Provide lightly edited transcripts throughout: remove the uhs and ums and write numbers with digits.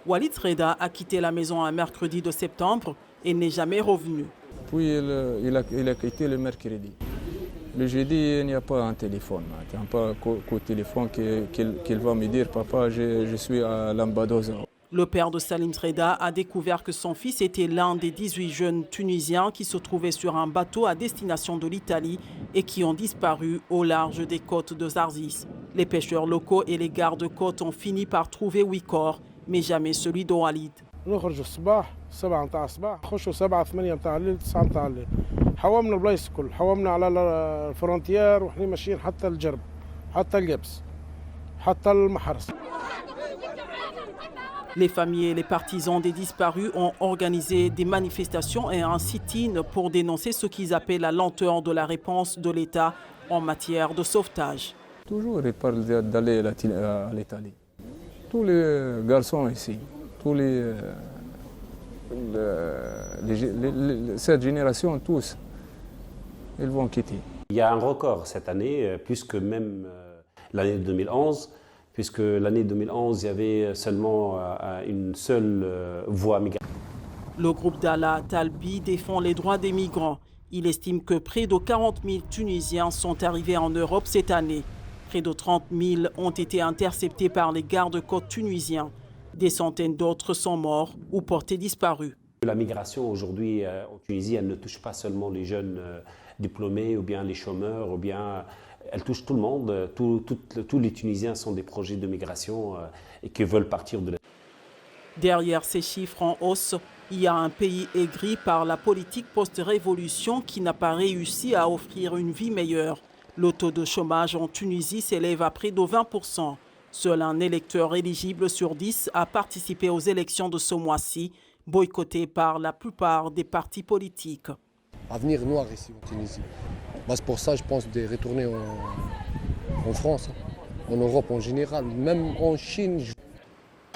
Walid Reda a quitté la maison un mercredi de septembre et n'est jamais revenu. Puis il a quitté le mercredi. Le jeudi, il n'y a pas un téléphone. Il n'y a pas qu'au téléphone qu'il va me dire « Papa, je suis à Lambadosa ». Le père de Salim Reda a découvert que son fils était l'un des 18 jeunes Tunisiens qui se trouvaient sur un bateau à destination de l'Italie et qui ont disparu au large des côtes de Zarzis. Les pêcheurs locaux et les gardes-côtes ont fini par trouver 8 corps, mais jamais celui de Walid. نخرج الصباح 7 متاع الصباح نخشوا 7 8 متاع الليل 9 متاع الليل حومنا البلايص الكل حومنا على الفرونتيير وحنا ماشيين حتى الجرب حتى القبس حتى المحرس. Les familles et les partisans des disparus ont organisé des manifestations et un sit-in pour dénoncer ce qu'ils appellent la lenteur de la réponse de l'État en matière de sauvetage. Toujours, ils parlent d'aller à l'Italie. Tous les garçons ici, cette génération, tous, ils vont quitter. Il y a un record cette année, plus que même l'année 2011, puisque l'année 2011, il y avait seulement une seule voie migratoire. Le groupe d'Allah Talbi défend les droits des migrants. Il estime que près de 40 000 Tunisiens sont arrivés en Europe cette année. Près de 30 000 ont été interceptés par les gardes-côtes tunisiens. Des centaines d'autres sont morts ou portés disparus. La migration aujourd'hui en Tunisie, elle ne touche pas seulement les jeunes diplômés ou bien les chômeurs, ou bien elle touche tout le monde. Tous les Tunisiens sont des projets de migration et qui veulent partir de la... Derrière ces chiffres en hausse, il y a un pays aigri par la politique post-révolution qui n'a pas réussi à offrir une vie meilleure. Le taux de chômage en Tunisie s'élève à près de 20%. Seul un électeur éligible sur 10 a participé aux élections de ce mois-ci, boycottées par la plupart des partis politiques. Avenir noir ici en Tunisie. C'est pour ça, je pense, de retourner en France, en Europe en général, même en Chine.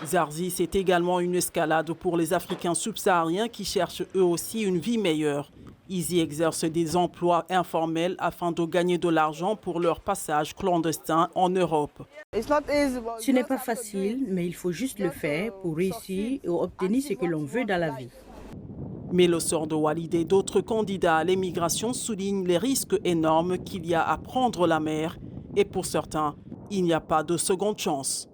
Zarzis est également une escalade pour les Africains subsahariens qui cherchent eux aussi une vie meilleure. Ils y exercent des emplois informels afin de gagner de l'argent pour leur passage clandestin en Europe. Ce n'est pas facile, mais il faut juste le faire pour réussir et obtenir ce que l'on veut dans la vie. Mais le sort de Walid et d'autres candidats à l'émigration souligne les risques énormes qu'il y a à prendre la mer. Et pour certains, il n'y a pas de seconde chance.